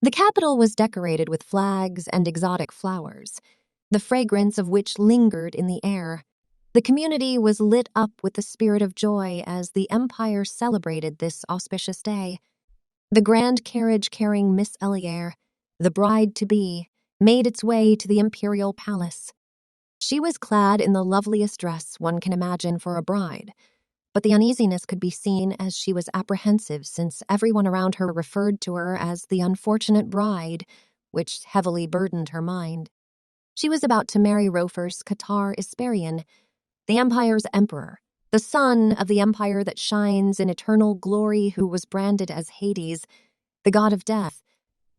The capital was decorated with flags and exotic flowers, the fragrance of which lingered in the air. The community was lit up with the spirit of joy as the empire celebrated this auspicious day. The grand carriage carrying Miss Elliere, the bride-to-be, made its way to the imperial palace. She was clad in the loveliest dress one can imagine for a bride, but the uneasiness could be seen as she was apprehensive since everyone around her referred to her as the unfortunate bride, which heavily burdened her mind. She was about to marry Ropherce Qatar Isparian, the empire's emperor, the son of the empire that shines in eternal glory, who was branded as Hades, the god of death.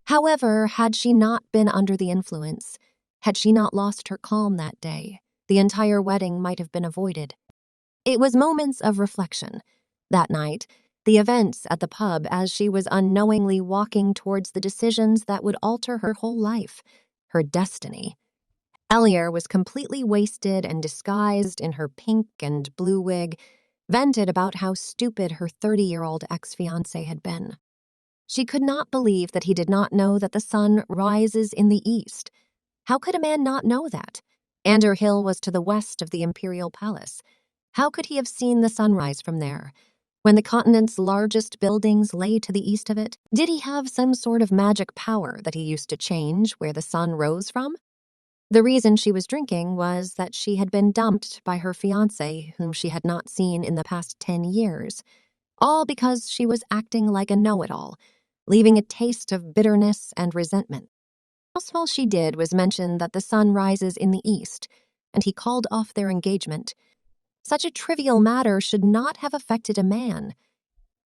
However, had she not been under the influence, had she not lost her calm that day, the entire wedding might have been avoided. It was moments of reflection. That night, the events at the pub as she was unknowingly walking towards the decisions that would alter her whole life, her destiny. Elliere was completely wasted and disguised in her pink and blue wig, vented about how stupid her 30-year-old ex-fiance had been. She could not believe that he did not know that the sun rises in the east. How could a man not know that? Ander Hill was to the west of the imperial palace. How could he have seen the sunrise from there, when the continent's largest buildings lay to the east of it? Did he have some sort of magic power that he used to change where the sun rose from? The reason she was drinking was that she had been dumped by her fiancé, whom she had not seen in the past 10 years, all because she was acting like a know-it-all, leaving a taste of bitterness and resentment. All she did was mention that the sun rises in the east, and he called off their engagement. Such a trivial matter should not have affected a man.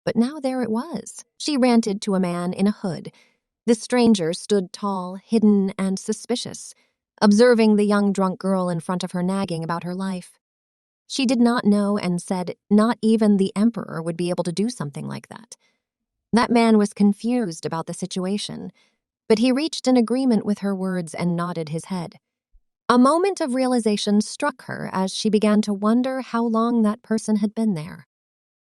But now there it was. She ranted to a man in a hood. The stranger stood tall, hidden, and suspicious, observing the young drunk girl in front of her nagging about her life. She did not know and said not even the emperor would be able to do something like that. That man was confused about the situation, but he reached an agreement with her words and nodded his head. A moment of realization struck her as she began to wonder how long that person had been there.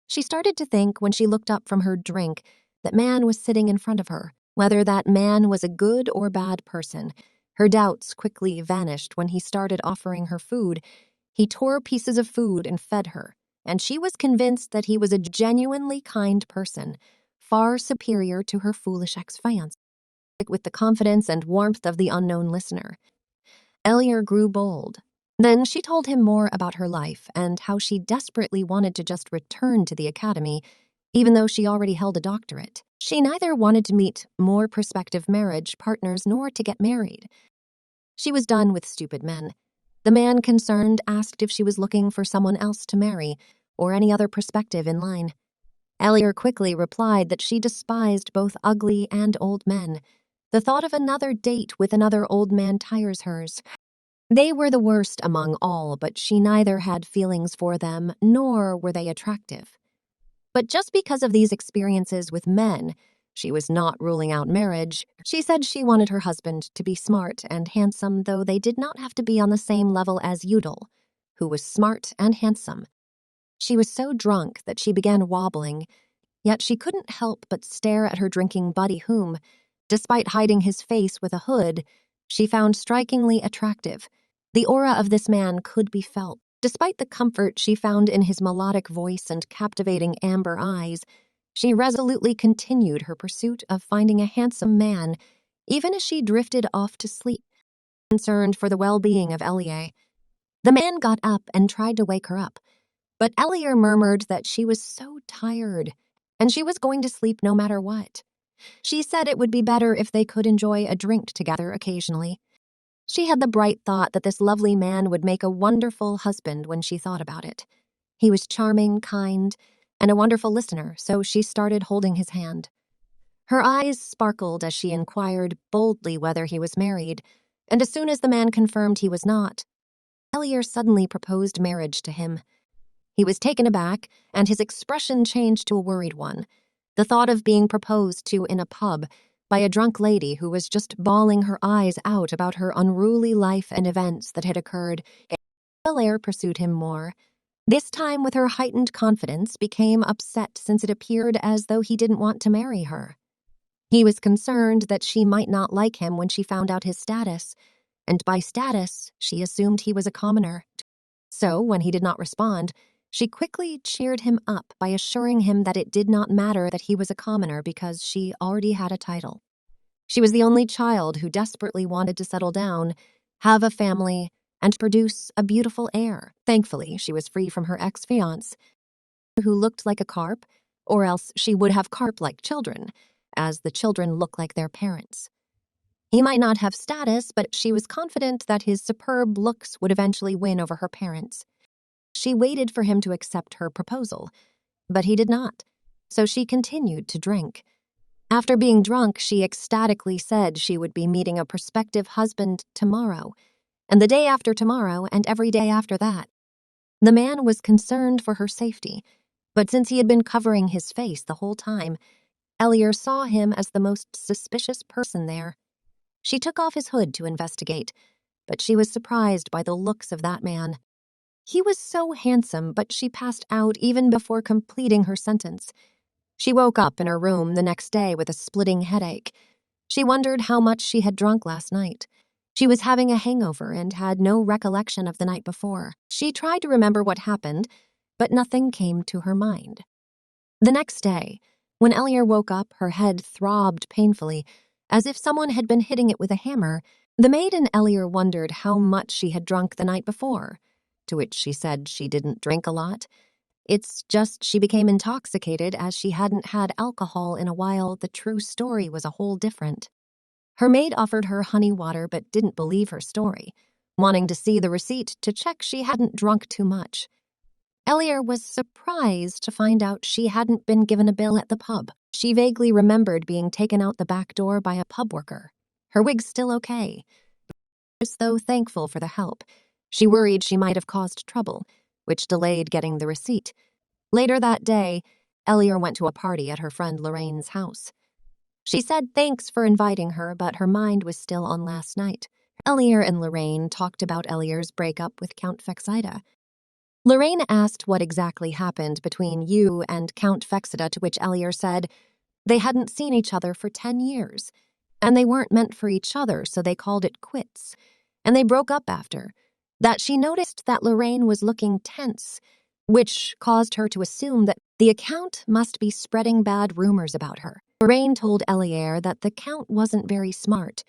She started to think when she looked up from her drink that man was sitting in front of her. Whether that man was a good or bad person, her doubts quickly vanished when he started offering her food. He tore pieces of food and fed her, and she was convinced that he was a genuinely kind person, far superior to her foolish ex-fiancé. With the confidence and warmth of the unknown listener, Elliere grew bold. Then she told him more about her life and how she desperately wanted to just return to the academy, even though she already held a doctorate. She neither wanted to meet more prospective marriage partners nor to get married. She was done with stupid men. The man concerned asked if she was looking for someone else to marry or any other prospective in line. Elliere quickly replied that she despised both ugly and old men. The thought of another date with another old man tires hers. They were the worst among all, but she neither had feelings for them nor were they attractive. But just because of these experiences with men, she was not ruling out marriage. She said she wanted her husband to be smart and handsome, though they did not have to be on the same level as Udal, who was smart and handsome. She was so drunk that she began wobbling, yet she couldn't help but stare at her drinking buddy whom, despite hiding his face with a hood, she found strikingly attractive. The aura of this man could be felt. Despite the comfort she found in his melodic voice and captivating amber eyes, she resolutely continued her pursuit of finding a handsome man, even as she drifted off to sleep, concerned for the well-being of Elliere. The man got up and tried to wake her up, but Elliere murmured that she was so tired, and she was going to sleep no matter what. She said it would be better if they could enjoy a drink together occasionally. She had the bright thought that this lovely man would make a wonderful husband when she thought about it. He was charming, kind, and a wonderful listener, so she started holding his hand. Her eyes sparkled as she inquired boldly whether he was married, and as soon as the man confirmed he was not, Elliere suddenly proposed marriage to him. He was taken aback, and his expression changed to a worried one. The thought of being proposed to in a pub by a drunk lady who was just bawling her eyes out about her unruly life and events that had occurred. Elliere pursued him more. This time, with her heightened confidence, became upset since it appeared as though he didn't want to marry her. He was concerned that she might not like him when she found out his status, and by status, she assumed he was a commoner. So, when he did not respond, she quickly cheered him up by assuring him that it did not matter that he was a commoner because she already had a title. She was the only child who desperately wanted to settle down, have a family, and produce a beautiful heir. Thankfully, she was free from her ex-fiance, who looked like a carp, or else she would have carp-like children, as the children look like their parents. He might not have status, but she was confident that his superb looks would eventually win over her parents. She waited for him to accept her proposal, but he did not, so she continued to drink. After being drunk, she ecstatically said she would be meeting a prospective husband tomorrow, and the day after tomorrow, and every day after that. The man was concerned for her safety, but since he had been covering his face the whole time, Elliere saw him as the most suspicious person there. She took off his hood to investigate, but she was surprised by the looks of that man. He was so handsome, but she passed out even before completing her sentence. She woke up in her room the next day with a splitting headache. She wondered how much she had drunk last night. She was having a hangover and had no recollection of the night before. She tried to remember what happened, but nothing came to her mind. The next day, when Elliere woke up, her head throbbed painfully, as if someone had been hitting it with a hammer. The maid and Elliere wondered how much she had drunk the night before, to which she said she didn't drink a lot. It's just she became intoxicated as she hadn't had alcohol in a while. The true story was a whole different. Her maid offered her honey water but didn't believe her story, wanting to see the receipt to check she hadn't drunk too much. Elliere was surprised to find out she hadn't been given a bill at the pub. She vaguely remembered being taken out the back door by a pub worker. Her wig's still okay. As though thankful for the help, she worried she might have caused trouble, which delayed getting the receipt. Later that day, Elliere went to a party at her friend Lorraine's house. She said thanks for inviting her, but her mind was still on last night. Elliere and Lorraine talked about Elliere's breakup with Count Fexida. Lorraine asked what exactly happened between you and Count Fexida, to which Elliere said they hadn't seen each other for 10 years, and they weren't meant for each other, so they called it quits, and they broke up after. That she noticed that Lorraine was looking tense, which caused her to assume that the Count must be spreading bad rumors about her. Lorraine told Elliere that the Count wasn't very smart.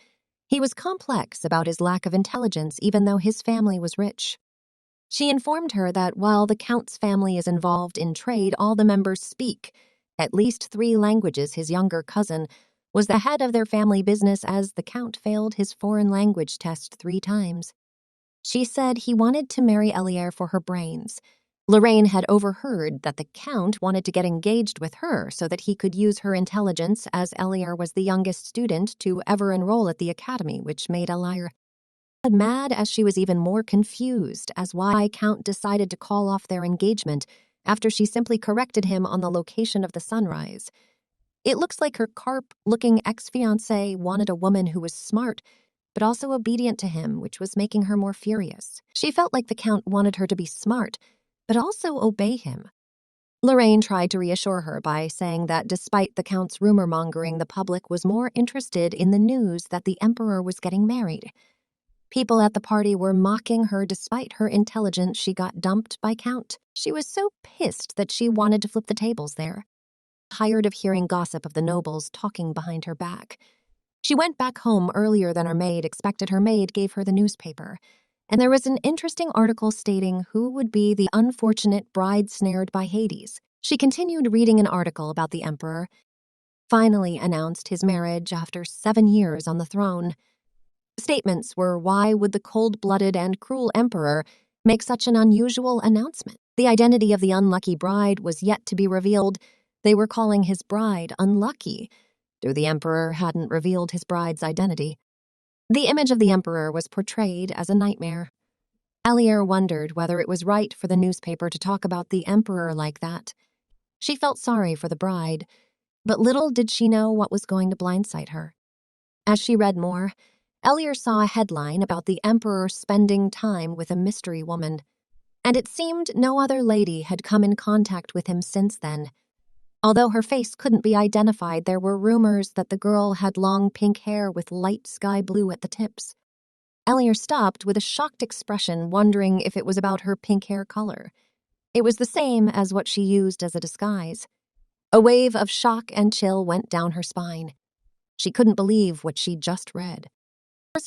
He was complex about his lack of intelligence, even though his family was rich. She informed her that while the Count's family is involved in trade, all the members speak at least 3 languages. His younger cousin was the head of their family business, as the Count failed his foreign language test 3 times. She said he wanted to marry Elliere for her brains. Lorraine had overheard that the Count wanted to get engaged with her so that he could use her intelligence, as Elliere was the youngest student to ever enroll at the academy, which made Elliere mad, as she was even more confused as why Count decided to call off their engagement after she simply corrected him on the location of the sunrise. It looks like her carp-looking ex-fiancé wanted a woman who was smart but also obedient to him, which was making her more furious. She felt like the Count wanted her to be smart but also obey him. Lorraine tried to reassure her by saying that despite the Count's rumor-mongering, the public was more interested in the news that the Emperor was getting married. People at the party were mocking her despite her intelligence. She got dumped by Count. She was so pissed that she wanted to flip the tables there. Tired of hearing gossip of the nobles talking behind her back. She went back home earlier than her maid expected. Her maid gave her the newspaper, and there was an interesting article stating who would be the unfortunate bride snared by Hades. She continued reading an article about the Emperor. Finally announced his marriage after 7 years on the throne. Statements were, why would the cold-blooded and cruel emperor make such an unusual announcement? The identity of the unlucky bride was yet to be revealed. They were calling his bride unlucky, though the emperor hadn't revealed his bride's identity. The image of the emperor was portrayed as a nightmare. Elliere wondered whether it was right for the newspaper to talk about the emperor like that. She felt sorry for the bride, but little did she know what was going to blindside her. As she read more, Elliere saw a headline about the emperor spending time with a mystery woman, and it seemed no other lady had come in contact with him since then. Although her face couldn't be identified, there were rumors that the girl had long pink hair with light sky blue at the tips. Elliere stopped with a shocked expression, wondering if it was about her pink hair color. It was the same as what she used as a disguise. A wave of shock and chill went down her spine. She couldn't believe what she'd just read.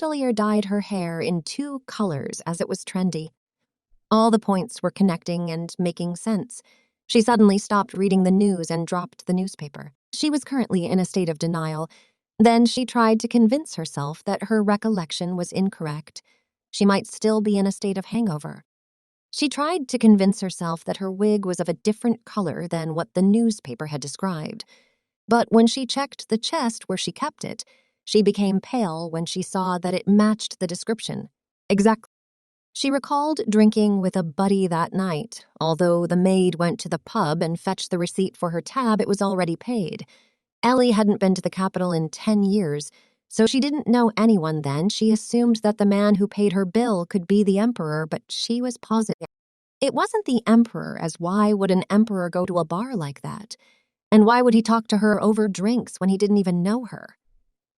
Elliere dyed her hair in 2 colors as it was trendy. All the points were connecting and making sense. She suddenly stopped reading the news and dropped the newspaper. She was currently in a state of denial. Then she tried to convince herself that her recollection was incorrect. She might still be in a state of hangover. She tried to convince herself that her wig was of a different color than what the newspaper had described. But when she checked the chest where she kept it, she became pale when she saw that it matched the description. Exactly. She recalled drinking with a buddy that night. Although the maid went to the pub and fetched the receipt for her tab, it was already paid. Ellie hadn't been to the capital in 10 years, so she didn't know anyone then. She assumed that the man who paid her bill could be the emperor, but she was positive it wasn't the emperor, as why would an emperor go to a bar like that? And why would he talk to her over drinks when he didn't even know her?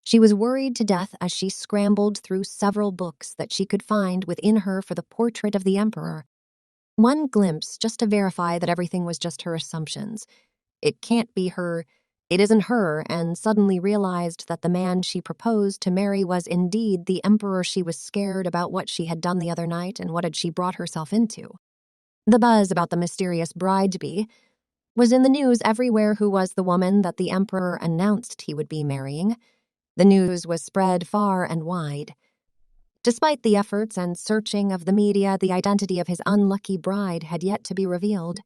She was worried to death as she scrambled through several books that she could find within her for the portrait of the emperor. One glimpse just to verify that everything was just her assumptions. It can't be her, it isn't her, and suddenly realized that the man she proposed to marry was indeed the emperor. She was scared about what she had done the other night and what had she brought herself into. The buzz about the mysterious bride-to-be was in the news everywhere. Who was the woman that the emperor announced he would be marrying? The news was spread far and wide. Despite the efforts and searching of the media, the identity of his unlucky bride had yet to be revealed.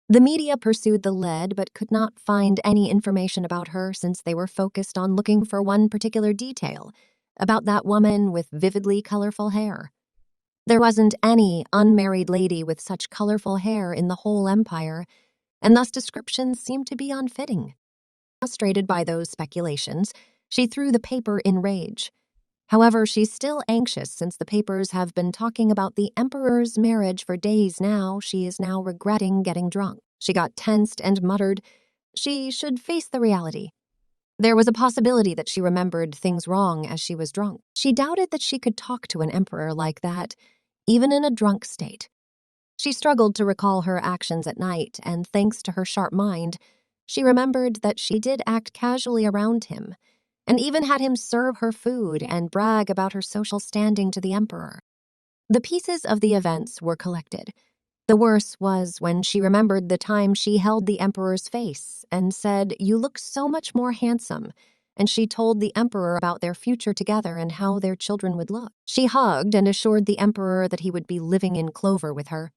The media pursued the lead but could not find any information about her, since they were focused on looking for one particular detail about that woman with vividly colorful hair. There wasn't any unmarried lady with such colorful hair in the whole empire, and thus descriptions seemed to be unfitting. Frustrated by those speculations, she threw the paper in rage. However, she's still anxious since the papers have been talking about the emperor's marriage for days now. She is now regretting getting drunk. She got tensed and muttered she should face the reality. There was a possibility that she remembered things wrong as she was drunk. She doubted that she could talk to an emperor like that, even in a drunk state. She struggled to recall her actions at night, and thanks to her sharp mind, she remembered that she did act casually around him, and even had him serve her food and brag about her social standing to the emperor. The pieces of the events were collected. The worst was when she remembered the time she held the emperor's face and said, "You look so much more handsome," and she told the emperor about their future together and how their children would look. She hugged and assured the emperor that he would be living in clover with her.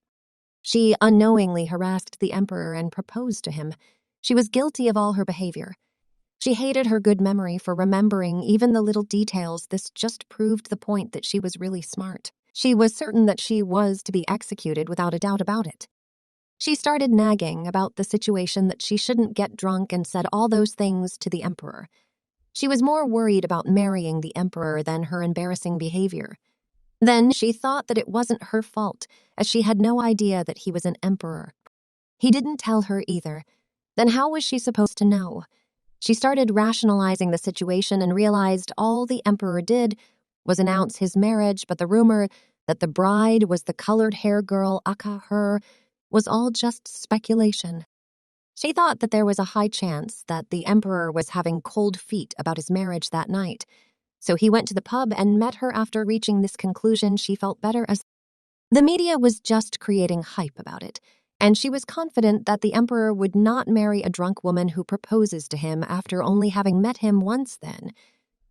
She unknowingly harassed the emperor and proposed to him. She was guilty of all her behavior. She hated her good memory for remembering even the little details. This just proved the point that she was really smart. She was certain that she was to be executed without a doubt about it. She started nagging about the situation, that she shouldn't get drunk, and said all those things to the emperor. She was more worried about marrying the emperor than her embarrassing behavior. Then she thought that it wasn't her fault, as she had no idea that he was an emperor. He didn't tell her either. Then how was she supposed to know? She started rationalizing the situation and realized all the emperor did was announce his marriage, but the rumor that the bride was the colored hair girl, her, was all just speculation. She thought that there was a high chance that the emperor was having cold feet about his marriage that night. So he went to the pub and met her. After reaching this conclusion, she felt better, as the media was just creating hype about it, and she was confident that the emperor would not marry a drunk woman who proposes to him after only having met him once. Then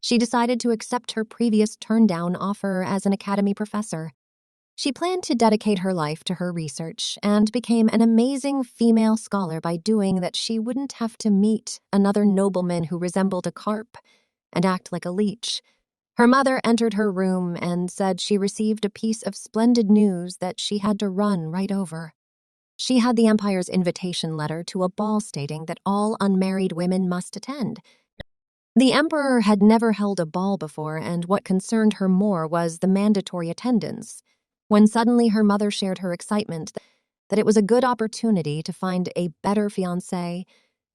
she decided to accept her previous turned-down offer as an academy professor. She planned to dedicate her life to her research and became an amazing female scholar by doing that. She wouldn't have to meet another nobleman who resembled a carp and act like a leech. Her mother entered her room and said she received a piece of splendid news that she had to run right over. She had the empire's invitation letter to a ball stating that all unmarried women must attend. The emperor had never held a ball before, and what concerned her more was the mandatory attendance. When suddenly her mother shared her excitement that it was a good opportunity to find a better fiancé,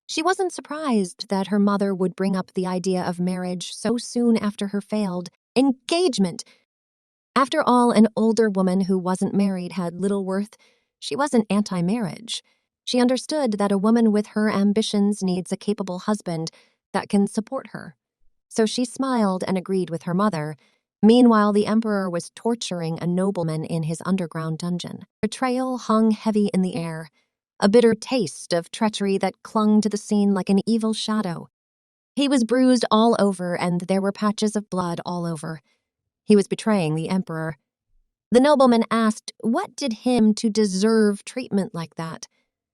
She wasn't surprised that her mother would bring up the idea of marriage so soon after her failed engagement. After all, an older woman who wasn't married had little worth. She wasn't anti-marriage. She understood that a woman with her ambitions needs a capable husband that can support her. So she smiled and agreed with her mother. Meanwhile, the emperor was torturing a nobleman in his underground dungeon. Betrayal hung heavy in the air, a bitter taste of treachery that clung to the scene like an evil shadow. He was bruised all over, and there were patches of blood all over. He was betraying the emperor. The nobleman asked what did him to deserve treatment like that.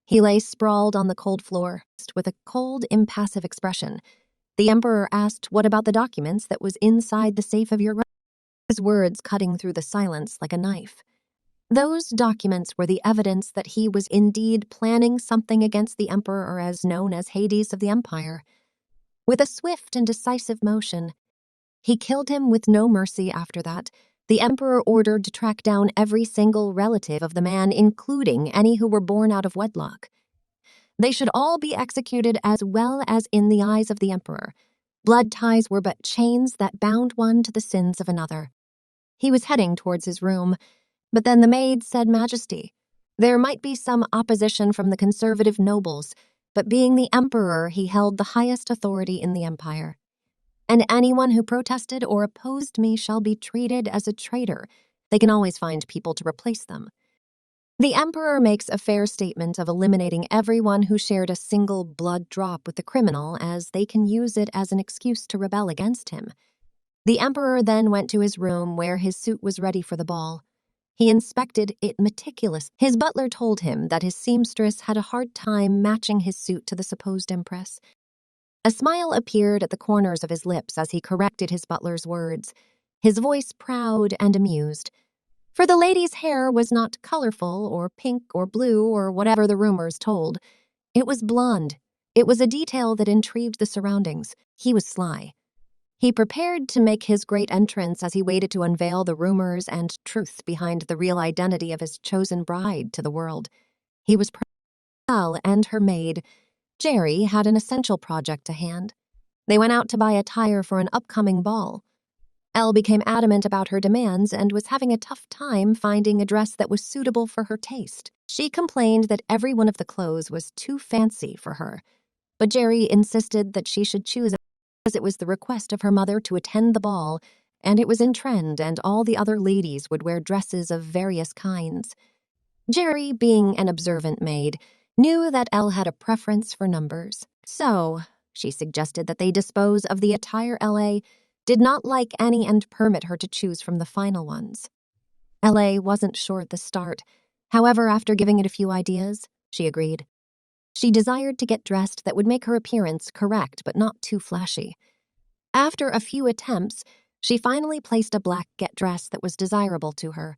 He lay sprawled on the cold floor, with a cold, impassive expression. The emperor asked what about the documents that was inside the safe of your room? His words cutting through the silence like a knife. Those documents were the evidence that he was indeed planning something against the emperor, as known as Hades of the Empire. With a swift and decisive motion, he killed him with no mercy. After that, the emperor ordered to track down every single relative of the man, including any who were born out of wedlock. They should all be executed, as well as in the eyes of the emperor. Blood ties were but chains that bound one to the sins of another. He was heading towards his room, but then the maid said, "Majesty, there might be some opposition from the conservative nobles, but being the emperor, he held the highest authority in the empire. And anyone who protested or opposed me shall be treated as a traitor. They can always find people to replace them." The emperor makes a fair statement of eliminating everyone who shared a single blood drop with the criminal, as they can use it as an excuse to rebel against him. The emperor then went to his room where his suit was ready for the ball. He inspected it meticulously. His butler told him that his seamstress had a hard time matching his suit to the supposed empress. A smile appeared at the corners of his lips as he corrected his butler's words, his voice proud and amused. For the lady's hair was not colorful or pink or blue or whatever the rumors told. It was blonde. It was a detail that intrigued the surroundings. He was sly. He prepared to make his great entrance as he waited to unveil the rumors and truth behind the real identity of his chosen bride to the world. He was Elle and her maid, Jerry, had an essential project to hand. They went out to buy attire for an upcoming ball. Elle became adamant about her demands and was having a tough time finding a dress that was suitable for her taste. She complained that every one of the clothes was too fancy for her, but Jerry insisted that she should choose as it was the request of her mother to attend the ball, and it was in trend, and all the other ladies would wear dresses of various kinds. Jerry, being an observant maid, knew that Elle had a preference for numbers. So, she suggested that they dispose of the attire Elle did not like any and permit her to choose from the final ones. Elle wasn't sure at the start. However, after giving it a few ideas, she agreed. She desired to get dressed that would make her appearance correct but not too flashy. After a few attempts, she finally placed a black get dress that was desirable to her.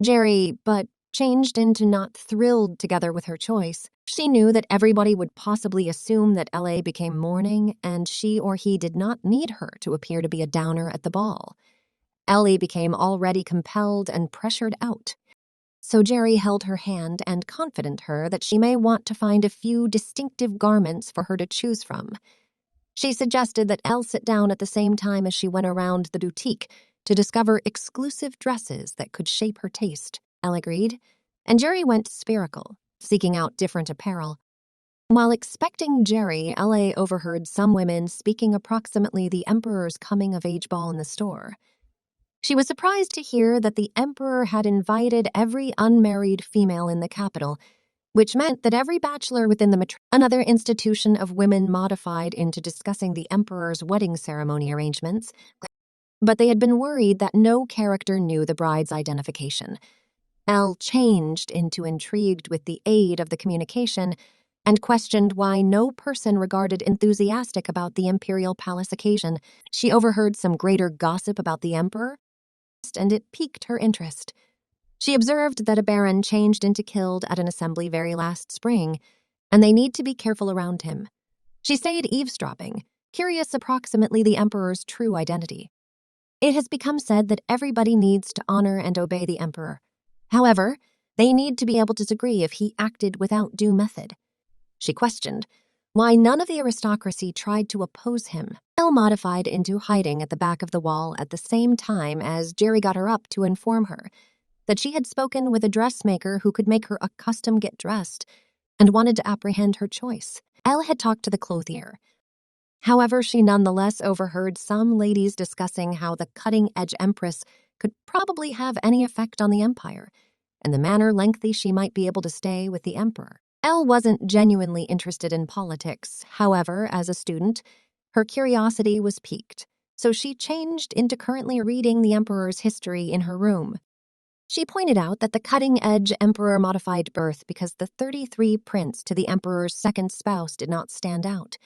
Jerry, but changed into not thrilled together with her choice. She knew that everybody would possibly assume that Elle became mourning, and she or he did not need her to appear to be a downer at the ball. Elle became already compelled and pressured out. So Jerry held her hand and confided her that she may want to find a few distinctive garments for her to choose from. She suggested that Elle sit down at the same time as she went around the boutique to discover exclusive dresses that could shape her taste. Elle agreed, and Jerry went spherical, seeking out different apparel. While expecting Jerry, Elle overheard some women speaking approximately the emperor's coming-of-age ball in the store. She was surprised to hear that the emperor had invited every unmarried female in the capital, which meant that every bachelor within another institution of women modified into discussing the emperor's wedding ceremony arrangements. But they had been worried that no character knew the bride's identification. Elle changed into intrigued with the aid of the communication and questioned why no person regarded enthusiastic about the imperial palace occasion. She overheard some greater gossip about the emperor, and it piqued her interest. She observed that a baron changed into killed at an assembly very last spring, and they need to be careful around him. She stayed eavesdropping, curious approximately the emperor's true identity. It has become said that everybody needs to honor and obey the emperor. However, they need to be able to disagree if he acted without due method. She questioned, why none of the aristocracy tried to oppose him. Elle modified into hiding at the back of the wall at the same time as Jerry got her up to inform her that she had spoken with a dressmaker who could make her a custom get dressed and wanted to apprehend her choice. Elle had talked to the clothier. However, she nonetheless overheard some ladies discussing how the cutting-edge empress could probably have any effect on the empire, and the manner lengthy she might be able to stay with the emperor. Elle wasn't genuinely interested in politics. However, as a student, her curiosity was piqued, so she changed into currently reading the emperor's history in her room. She pointed out that the cutting-edge emperor modified birth because the 33 prince to the emperor's second spouse did not stand out.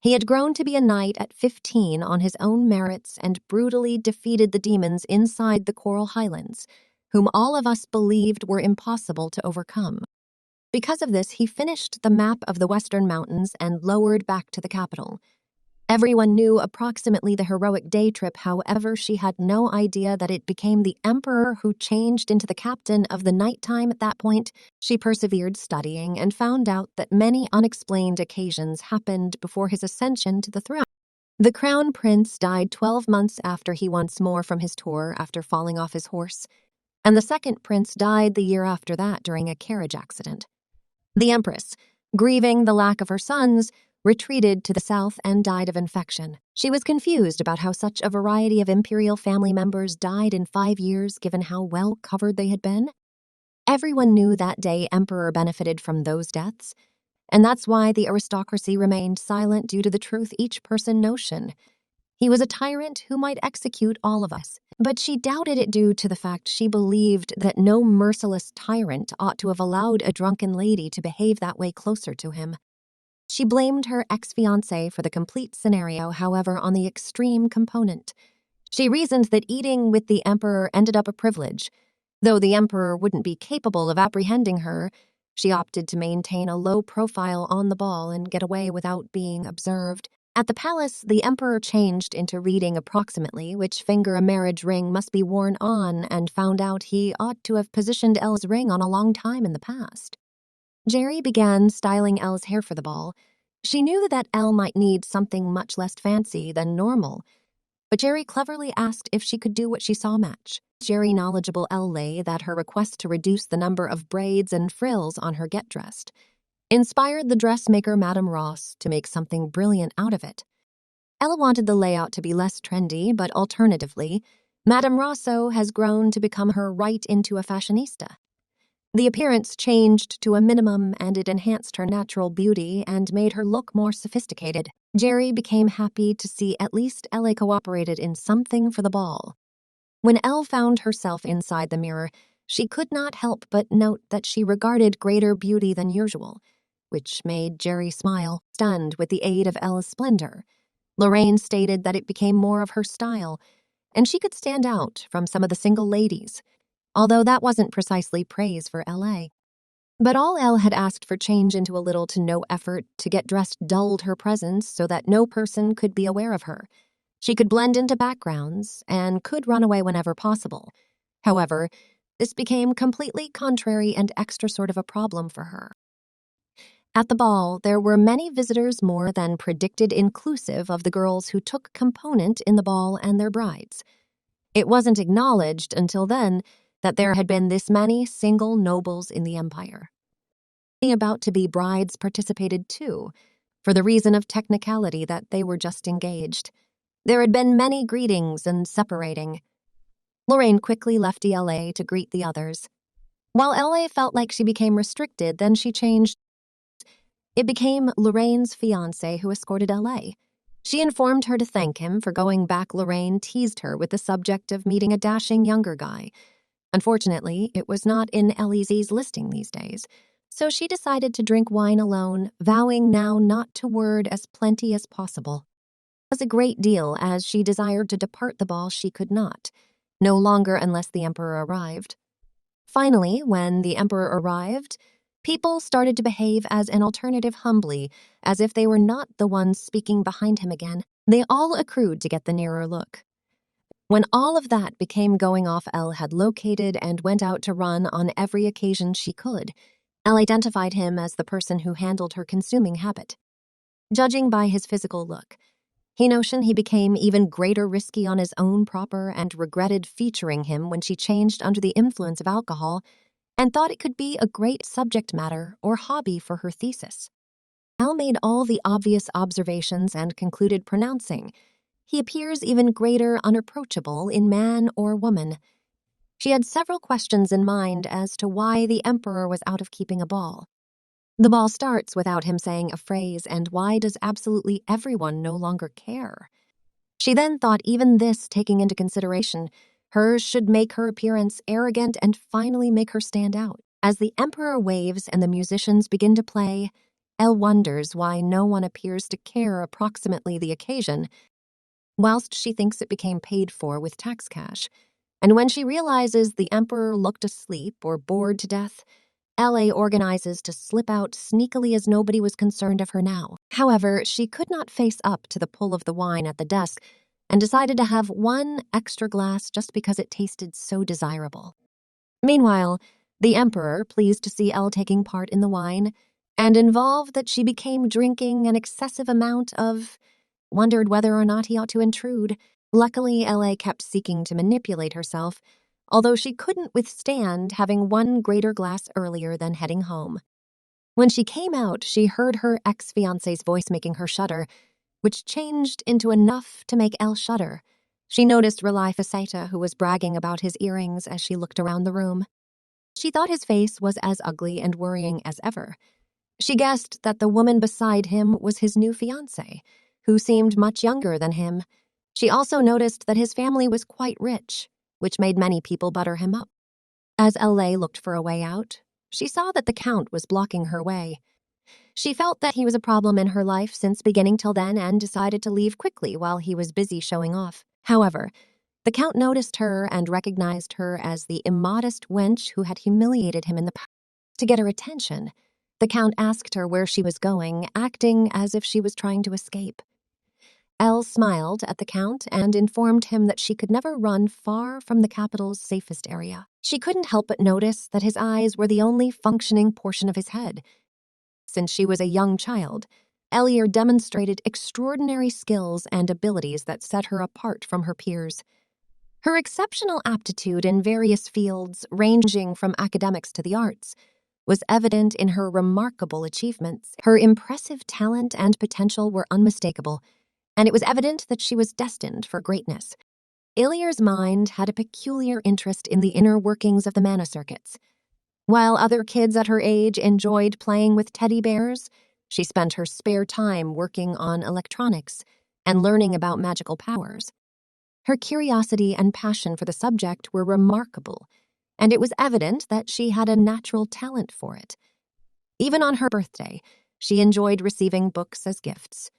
He had grown to be a knight at 15 on his own merits and brutally defeated the demons inside the Coral Highlands, whom all of us believed were impossible to overcome. Because of this, he finished the map of the Western Mountains and lowered back to the capital. Everyone knew approximately the heroic day trip, however, she had no idea that it became the emperor who changed into the captain of the nighttime at that point. She persevered studying and found out that many unexplained occasions happened before his ascension to the throne. The crown prince died 12 months after he once more from his tour after falling off his horse, and the second prince died the year after that during a carriage accident. The empress, grieving the lack of her sons, retreated to the south and died of infection. She was confused about how such a variety of imperial family members died in 5 years given how well covered they had been. Everyone knew that day Emperor benefited from those deaths, and that's why the aristocracy remained silent due to the truth each person notion. He was a tyrant who might execute all of us, but she doubted it due to the fact she believed that no merciless tyrant ought to have allowed a drunken lady to behave that way closer to him. She blamed her ex-fiance for the complete scenario, however, on the extreme component. She reasoned that eating with the emperor ended up a privilege. Though the emperor wouldn't be capable of apprehending her, she opted to maintain a low profile on the ball and get away without being observed. At the palace, the emperor changed into reading approximately which finger a marriage ring must be worn on and found out he ought to have positioned Elle's ring on a long time in the past. Jerry began styling Elle's hair for the ball. She knew that Elle might need something much less fancy than normal, but Jerry cleverly asked if she could do what she saw match. Jerry knowledgeable Elle that her request to reduce the number of braids and frills on her get-dressed inspired the dressmaker Madame Ross to make something brilliant out of it. Elle wanted the layout to be less trendy, but alternatively, Madame Rosso has grown to become her right into a fashionista. The appearance changed to a minimum and it enhanced her natural beauty and made her look more sophisticated. Jerry became happy to see at least Elle cooperated in something for the ball. When Elle found herself inside the mirror, she could not help but note that she regarded greater beauty than usual, which made Jerry smile, stunned with the aid of Elle's splendor. Lorraine stated that it became more of her style, and she could stand out from some of the single ladies, although that wasn't precisely praise for LA. But all Elle had asked for change into a little to no effort to get dressed dulled her presence so that no person could be aware of her. She could blend into backgrounds and could run away whenever possible. However, this became completely contrary and extra sort of a problem for her. At the ball, there were many visitors more than predicted, inclusive of the girls who took component in the ball and their brides. It wasn't acknowledged until then that there had been this many single nobles in the empire. The about-to-be brides participated too, for the reason of technicality that they were just engaged. There had been many greetings and separating. Lorraine quickly left ELA to greet the others. While LA felt like she became restricted, then she changed. It became Lorraine's fiance who escorted LA. She informed her to thank him for going back. Lorraine teased her with the subject of meeting a dashing younger guy. Unfortunately, it was not in Ellie's listing these days, so she decided to drink wine alone, vowing now not to word as plenty as possible. It was a great deal, as she desired to depart the ball she could not, no longer unless the emperor arrived. Finally, when the emperor arrived, people started to behave as an alternative humbly, as if they were not the ones speaking behind him again. They all accrued to get the nearer look. When all of that became going off, Elle had located and went out to run on every occasion she could. Elle identified him as the person who handled her consuming habit. judging by his physical look. He notioned he became even greater risky on his own proper and regretted featuring him when she changed under the influence of alcohol and thought it could be a great subject matter or hobby for her thesis. Elle made all the obvious observations and concluded pronouncing, "He appears even greater unapproachable in man or woman." She had several questions in mind as to why the Emperor was out of keeping a ball. The ball starts without him saying a phrase, and why does absolutely everyone no longer care? She then thought even this taking into consideration, hers should make her appearance arrogant and finally make her stand out. As the Emperor waves and the musicians begin to play, Elle wonders why no one appears to care approximately the occasion, whilst she thinks it became paid for with tax cash. And when she realizes the Emperor looked asleep or bored to death, LA organizes to slip out sneakily as nobody was concerned of her now. However, she could not face up to the pull of the wine at the desk and decided to have one extra glass just because it tasted so desirable. Meanwhile, the Emperor, pleased to see Elle taking part in the wine, and involved that she became drinking an excessive amount of, wondered whether or not he ought to intrude. Luckily, LA kept seeking to manipulate herself, although she couldn't withstand having one greater glass earlier than heading home. When she came out, she heard her ex-fiance's voice making her shudder, which changed into enough to make Elle shudder. She noticed Relai Faceta, who was bragging about his earrings as she looked around the room. She thought his face was as ugly and worrying as ever. She guessed that the woman beside him was his new fiancé, who seemed much younger than him. She also noticed that his family was quite rich, which made many people butter him up. As LA looked for a way out, she saw that the Count was blocking her way. She felt that he was a problem in her life since beginning till then and decided to leave quickly while he was busy showing off. However, the Count noticed her and recognized her as the immodest wench who had humiliated him in the past. To get her attention, the Count asked her where she was going, acting as if she was trying to escape. Elle smiled at the Count and informed him that she could never run far from the capital's safest area. She couldn't help but notice that his eyes were the only functioning portion of his head. Since she was a young child, Elliere demonstrated extraordinary skills and abilities that set her apart from her peers. Her exceptional aptitude in various fields, ranging from academics to the arts, was evident in her remarkable achievements. Her impressive talent and potential were unmistakable, and it was evident that she was destined for greatness. Elliere's mind had a peculiar interest in the inner workings of the mana circuits. While other kids at her age enjoyed playing with teddy bears, she spent her spare time working on electronics and learning about magical powers. Her curiosity and passion for the subject were remarkable, and it was evident that she had a natural talent for it. Even on her birthday, she enjoyed receiving books as gifts.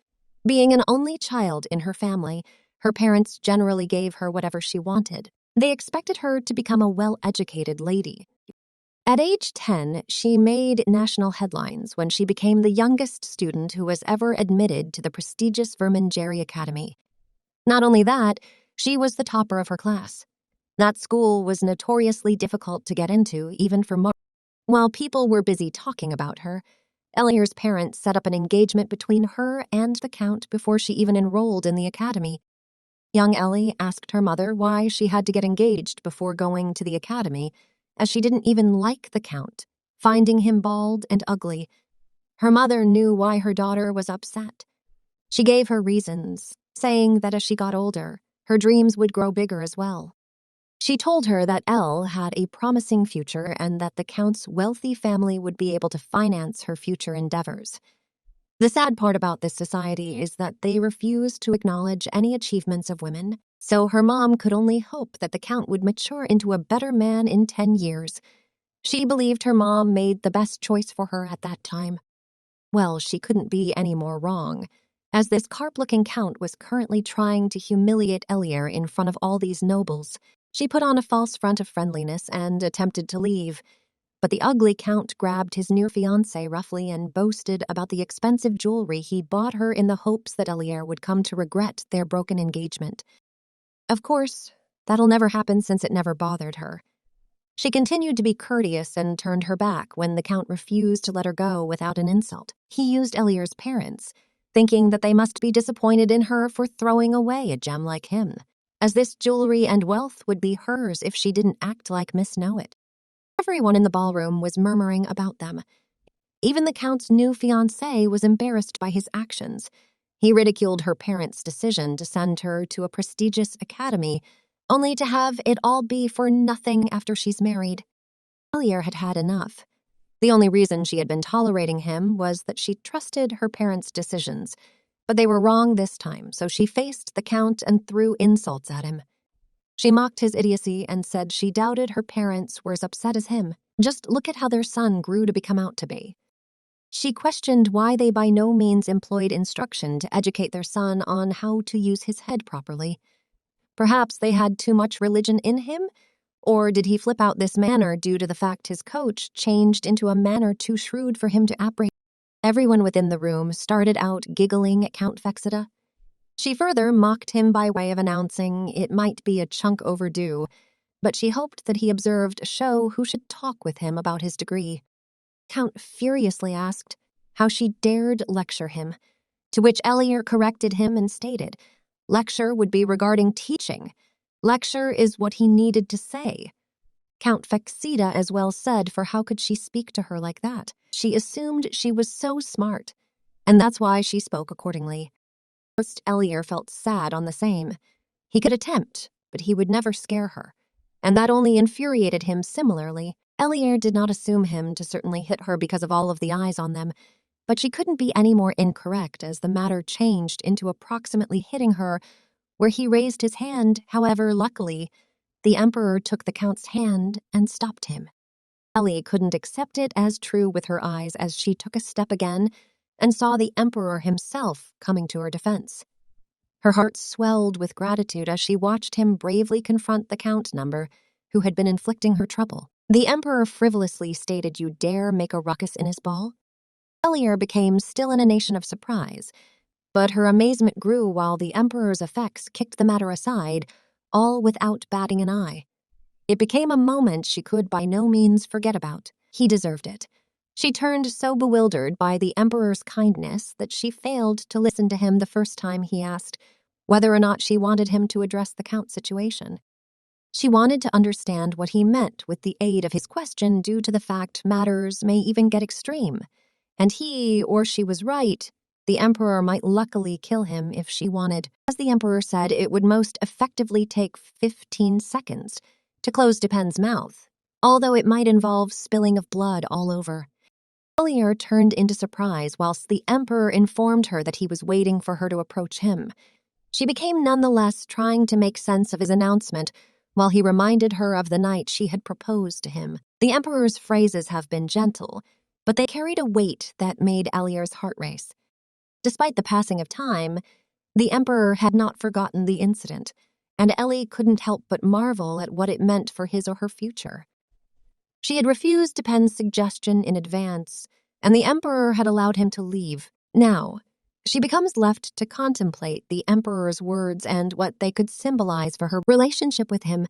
Being an only child in her family, her parents generally gave her whatever she wanted. They expected her to become a well-educated lady. At age 10, she made national headlines when she became the youngest student who was ever admitted to the prestigious Vermangerie Academy. Not only that, she was the topper of her class. That school was notoriously difficult to get into, even for Mark. While people were busy talking about her, Elliere's parents set up an engagement between her and the Count before she even enrolled in the academy. Young Ellie asked her mother why she had to get engaged before going to the academy, as she didn't even like the Count, finding him bald and ugly. Her mother knew why her daughter was upset. She gave her reasons, saying that as she got older, her dreams would grow bigger as well. She told her that Elle had a promising future and that the Count's wealthy family would be able to finance her future endeavors. The sad part about this society is that they refuse to acknowledge any achievements of women, so her mom could only hope that the Count would mature into a better man in 10 years. She believed her mom made the best choice for her at that time. Well, she couldn't be any more wrong, as this carp-looking Count was currently trying to humiliate Elliere in front of all these nobles. She put on a false front of friendliness and attempted to leave, but the ugly Count grabbed his new fiancée roughly and boasted about the expensive jewelry he bought her in the hopes that Elliere would come to regret their broken engagement. Of course, that'll never happen since it never bothered her. She continued to be courteous and turned her back when the Count refused to let her go without an insult. He used Elliere's parents, thinking that they must be disappointed in her for throwing away a gem like him, as this jewelry and wealth would be hers if she didn't act like Miss Know-It. Everyone in the ballroom was murmuring about them. Even the Count's new fiancé was embarrassed by his actions. He ridiculed her parents' decision to send her to a prestigious academy, only to have it all be for nothing after she's married. Elliere had had enough. The only reason she had been tolerating him was that she trusted her parents' decisions. But they were wrong this time, so she faced the Count and threw insults at him. She mocked his idiocy and said she doubted her parents were as upset as him. Just look at how their son grew to become out to be. She questioned why they by no means employed instruction to educate their son on how to use his head properly. Perhaps they had too much religion in him? Or did he flip out this manner due to the fact his coach changed into a manner too shrewd for him to apprehend? Everyone within the room started out giggling at Count Fexida. She further mocked him by way of announcing it might be a chunk overdue, but she hoped that he observed a show who should talk with him about his degree. Count furiously asked how she dared lecture him, to which Elliere corrected him and stated, lecture would be regarding teaching. Lecture is what he needed to say. Count Fexida as well said, for how could she speak to her like that? She assumed she was so smart, and that's why she spoke accordingly. First, Elliere felt sad on the same. He could attempt, but he would never scare her, and that only infuriated him similarly. Elliere did not assume him to certainly hit her because of all of the eyes on them, but she couldn't be any more incorrect as the matter changed into approximately hitting her, where he raised his hand. However, luckily, the Emperor took the Count's hand and stopped him. Ellie couldn't accept it as true with her eyes as she took a step again and saw the Emperor himself coming to her defense. Her heart swelled with gratitude as she watched him bravely confront the Count number who had been inflicting her trouble. The Emperor frivolously stated, "You dare make a ruckus in his ball?" Elliere became still in a nation of surprise, but her amazement grew while the Emperor's effects kicked the matter aside, all without batting an eye. It became a moment she could by no means forget about. He deserved it. She turned so bewildered by the Emperor's kindness that she failed to listen to him the first time he asked whether or not she wanted him to address the Count's situation. She wanted to understand what he meant with the aid of his question due to the fact matters may even get extreme, and he or she was right. The Emperor might luckily kill him if she wanted. As the Emperor said, it would most effectively take 15 seconds to close Dupin's mouth, although it might involve spilling of blood all over. Elliere turned into surprise whilst the Emperor informed her that he was waiting for her to approach him. She became nonetheless trying to make sense of his announcement while he reminded her of the night she had proposed to him. The Emperor's phrases have been gentle, but they carried a weight that made Elliere's heart race. Despite the passing of time, the Emperor had not forgotten the incident, and Ellie couldn't help but marvel at what it meant for his or her future. She had refused Dupin's suggestion in advance, and the Emperor had allowed him to leave. Now, she becomes left to contemplate the Emperor's words and what they could symbolize for her relationship with him.